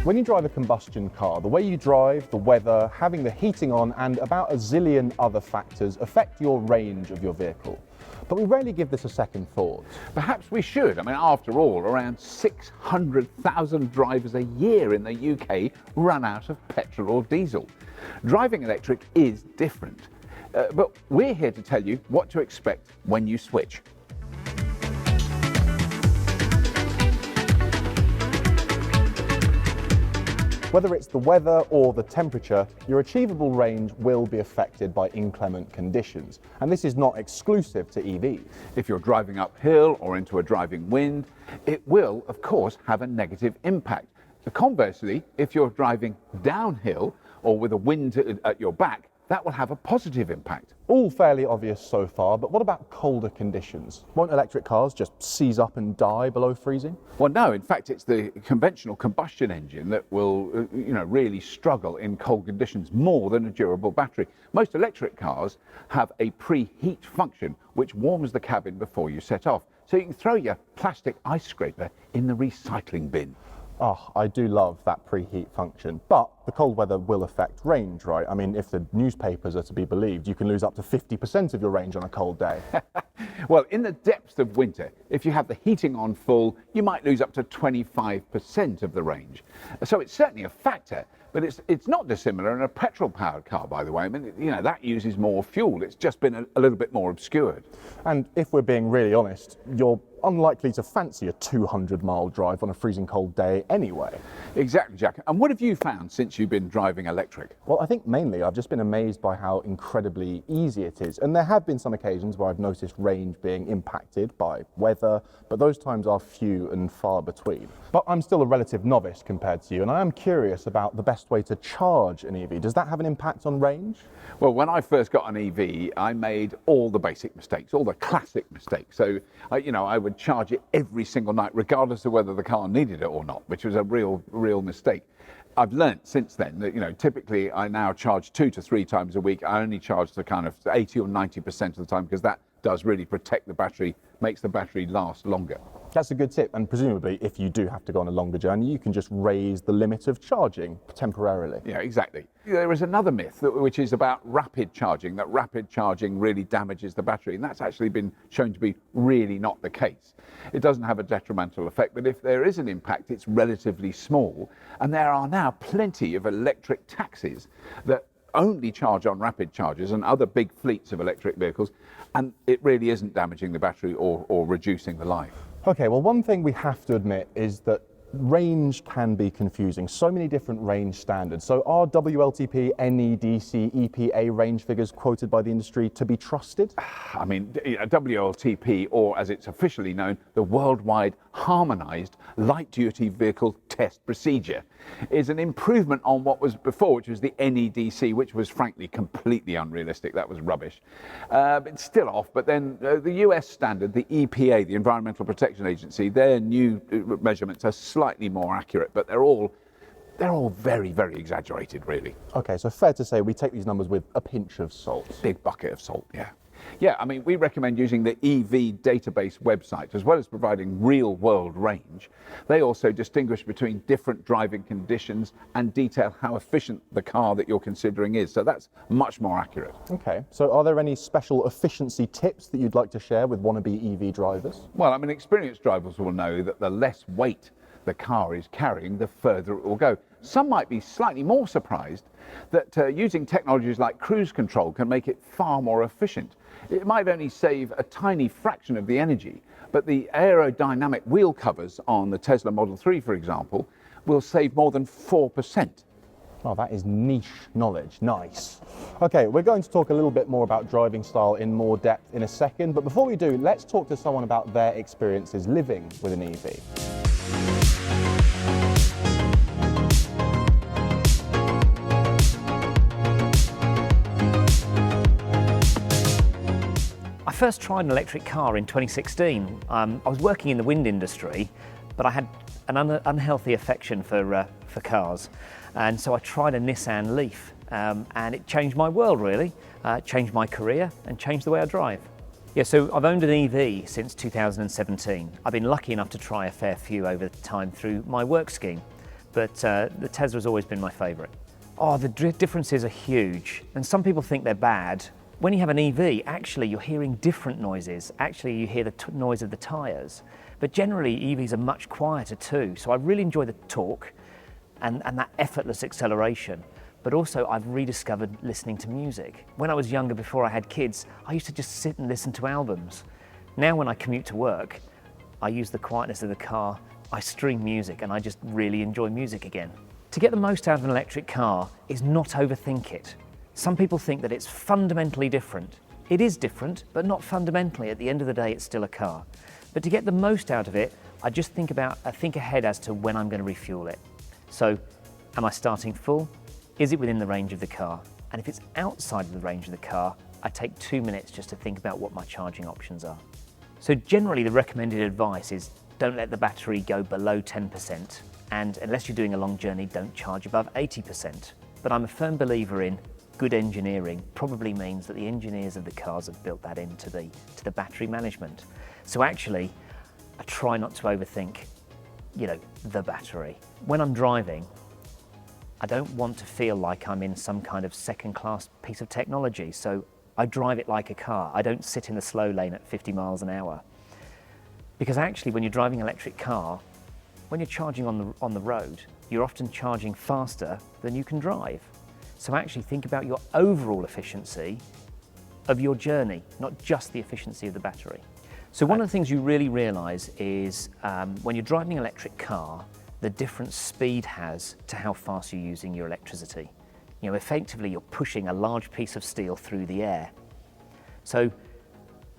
When you drive a combustion car, the way you drive, the weather, having the heating on, and about a zillion other factors affect your range of your vehicle. But we rarely give this a second thought. Perhaps we should. I mean, after all, around 600,000 drivers a year in the UK run out of petrol or diesel. Driving electric is different. But we're here to tell you what to expect when you switch. Whether it's the weather or the temperature, your achievable range will be affected by inclement conditions. And this is not exclusive to EVs. If you're driving uphill or into a driving wind, it will, of course, have a negative impact. Conversely, if you're driving downhill or with a wind at your back, that will have a positive impact. All fairly obvious so far, but what about colder conditions? Won't electric cars just seize up and die below freezing? Well, no, in fact, it's the conventional combustion engine that will, really struggle in cold conditions more than a durable battery. Most electric cars have a preheat function, which warms the cabin before you set off. So you can throw your plastic ice scraper in the recycling bin. Oh, I do love that preheat function, but the cold weather will affect range, right? I mean, if the newspapers are to be believed, you can lose up to 50% of your range on a cold day. Well, in the depths of winter, if you have the heating on full, you might lose up to 25% of the range. So it's certainly a factor, but it's not dissimilar in a petrol-powered car, by the way. I mean, that uses more fuel. It's just been a little bit more obscured. And if we're being really honest, you're unlikely to fancy a 200-mile drive on a freezing cold day anyway. Exactly, Jack. And what have you found since you've been driving electric? Well, I think mainly I've just been amazed by how incredibly easy it is. And there have been some occasions where I've noticed range being impacted by weather, but those times are few and far between. But I'm still a relative novice compared to you, and I am curious about the best way to charge an EV. Does that have an impact on range? Well, when I first got an EV, I made all the basic mistakes, all the classic mistakes. So, I would charge it every single night, regardless of whether the car needed it or not, which was a real mistake. I've learnt since then that, typically I now charge 2 to 3 times a week. I only charge the kind of 80 or 90% of the time, because that does really protect the battery, makes the battery last longer. That's a good tip, and presumably if you do have to go on a longer journey, you can just raise the limit of charging temporarily. Yeah, exactly. There is another myth which is about rapid charging, that rapid charging really damages the battery, and that's actually been shown to be really not the case. It doesn't have a detrimental effect, but if there is an impact, it's relatively small, and there are now plenty of electric taxis that only charge on rapid chargers and other big fleets of electric vehicles, and it really isn't damaging the battery or reducing the life. Okay, well, one thing we have to admit is that range can be confusing. So many different range standards. So are WLTP, NEDC, EPA range figures quoted by the industry to be trusted? I mean, WLTP, or as it's officially known, the Worldwide Harmonised Light-Duty Vehicle Test Procedure, is an improvement on what was before, which was the NEDC, which was frankly completely unrealistic. That was rubbish. It's still off, but then the US standard, the EPA, the Environmental Protection Agency, their new measurements are slightly more accurate, but they're all very, very exaggerated, really. Okay, so fair to say we take these numbers with a pinch of salt. Big bucket of salt, yeah. Yeah, I mean, we recommend using the EV database website, as well as providing real-world range. They also distinguish between different driving conditions and detail how efficient the car that you're considering is. So that's much more accurate. Okay, so are there any special efficiency tips that you'd like to share with wannabe EV drivers? Well, I mean, experienced drivers will know that the less weight the car is carrying, the further it will go. Some might be slightly more surprised that using technologies like cruise control can make it far more efficient. It might only save a tiny fraction of the energy, but the aerodynamic wheel covers on the Tesla Model 3, for example, will save more than 4%. Oh, that is niche knowledge. Nice. Okay, we're going to talk a little bit more about driving style in more depth in a second, but before we do, let's talk to someone about their experiences living with an EV. I first tried an electric car in 2016. I was working in the wind industry, but I had an unhealthy affection for cars, and so I tried a Nissan Leaf, and it changed my world, really. It changed my career and changed the way I drive. Yeah, so I've owned an EV since 2017. I've been lucky enough to try a fair few over time through my work scheme. but the Tesla's always been my favourite. Oh, the differences are huge, and some people think they're bad. When you have an EV, actually you're hearing different noises. Actually, you hear the noise of the tyres, but generally EVs are much quieter too. So I really enjoy the torque and that effortless acceleration. But also I've rediscovered listening to music. When I was younger, before I had kids, I used to just sit and listen to albums. Now when I commute to work, I use the quietness of the car, I stream music, and I just really enjoy music again. To get the most out of an electric car is not overthink it. Some people think that it's fundamentally different. It is different, but not fundamentally. At the end of the day, it's still a car. But to get the most out of it, I just think ahead as to when I'm going to refuel it. So, am I starting full? Is it within the range of the car? And if it's outside of the range of the car, I take 2 minutes just to think about what my charging options are. So generally the recommended advice is don't let the battery go below 10%, and unless you're doing a long journey, don't charge above 80%. But I'm a firm believer in good engineering probably means that the engineers of the cars have built that into the battery management. So actually, I try not to overthink, the battery. When I'm driving, I don't want to feel like I'm in some kind of second-class piece of technology, so I drive it like a car. I don't sit in the slow lane at 50 miles an hour. Because actually, when you're driving an electric car, when you're charging on the road, you're often charging faster than you can drive. So actually think about your overall efficiency of your journey, not just the efficiency of the battery. So one of the things you really realise is when you're driving an electric car, the different speed has to how fast you're using your electricity. Effectively you're pushing a large piece of steel through the air. So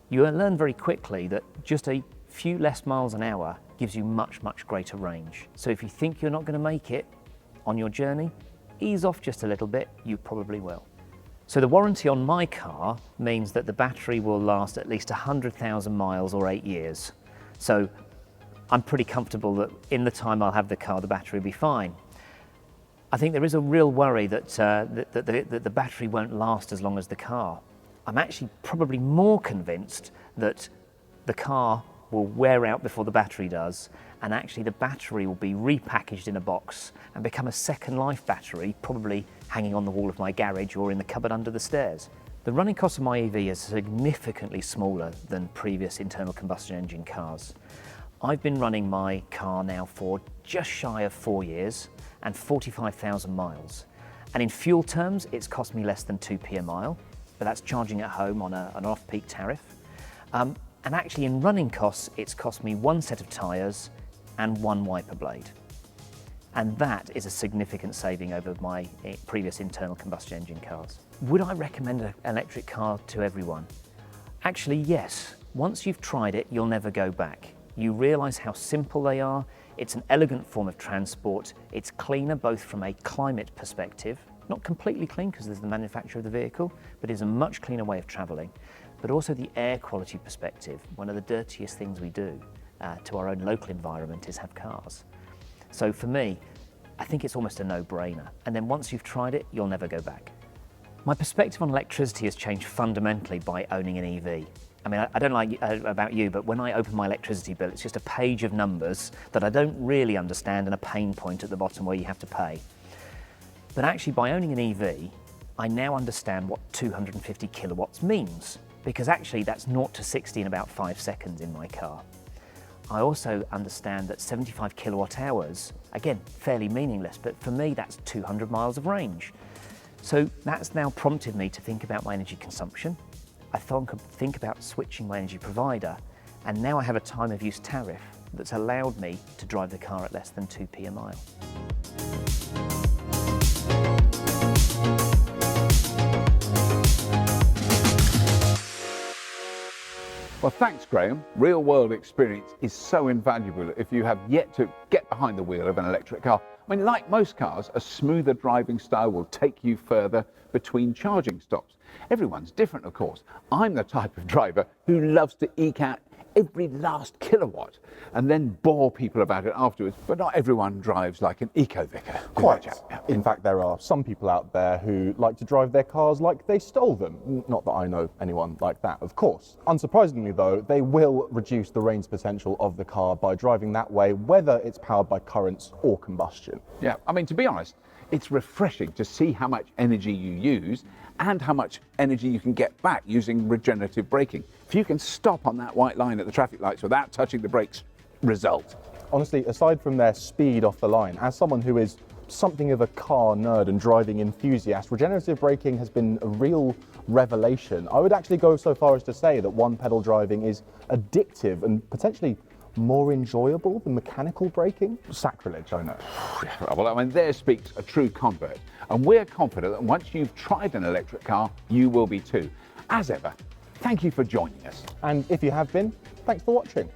you learn very quickly that just a few less miles an hour gives you much, much greater range. So if you think you're not going to make it on your journey, ease off just a little bit, you probably will. So the warranty on my car means that the battery will last at least 100,000 miles or 8 years. So I'm pretty comfortable that in the time I'll have the car, the battery will be fine. I think there is a real worry that the battery won't last as long as the car. I'm actually probably more convinced that the car will wear out before the battery does, and actually the battery will be repackaged in a box and become a second life battery, probably hanging on the wall of my garage or in the cupboard under the stairs. The running cost of my EV is significantly smaller than previous internal combustion engine cars. I've been running my car now for just shy of 4 years and 45,000 miles. And in fuel terms, it's cost me less than 2p a mile, but that's charging at home on an off-peak tariff. And actually in running costs, it's cost me 1 set of tyres and 1 wiper blade. And that is a significant saving over my previous internal combustion engine cars. Would I recommend an electric car to everyone? Actually, yes. Once you've tried it, you'll never go back. You realise how simple they are. It's an elegant form of transport. It's cleaner both from a climate perspective, not completely clean because there's the manufacture of the vehicle, but it's a much cleaner way of travelling. But also the air quality perspective. One of the dirtiest things we do to our own local environment is have cars. So for me, I think it's almost a no-brainer. And then once you've tried it, you'll never go back. My perspective on electricity has changed fundamentally by owning an EV. I mean, I don't know about you, but when I open my electricity bill, it's just a page of numbers that I don't really understand and a pain point at the bottom where you have to pay. But actually, by owning an EV, I now understand what 250 kilowatts means, because actually that's 0 to 60 in about 5 seconds in my car. I also understand that 75 kilowatt hours, again, fairly meaningless, but for me that's 200 miles of range. So that's now prompted me to think about my energy consumption. I think about switching my energy provider, and now I have a time of use tariff that's allowed me to drive the car at less than 2p a mile. Well, thanks, Graham. Real-world experience is so invaluable if you have yet to get behind the wheel of an electric car. I mean, like most cars, a smoother driving style will take you further between charging stops. Everyone's different, of course. I'm the type of driver who loves to eke out every last kilowatt and then bore people about it afterwards. But not everyone drives like an eco-vicar. Quite. In fact, there are some people out there who like to drive their cars like they stole them. Not that I know anyone like that, of course. Unsurprisingly though, they will reduce the range potential of the car by driving that way, whether it's powered by currents or combustion. Yeah, I mean, to be honest, it's refreshing to see how much energy you use and how much energy you can get back using regenerative braking. If you can stop on that white line at the traffic lights without touching the brakes, result. Honestly, aside from their speed off the line, as someone who is something of a car nerd and driving enthusiast, regenerative braking has been a real revelation. I would actually go so far as to say that one-pedal driving is addictive and potentially more enjoyable than mechanical braking. Sacrilege, I know. Well, I mean, there speaks a true convert. And we're confident that once you've tried an electric car, you will be too. As ever, thank you for joining us. And if you have been, thanks for watching.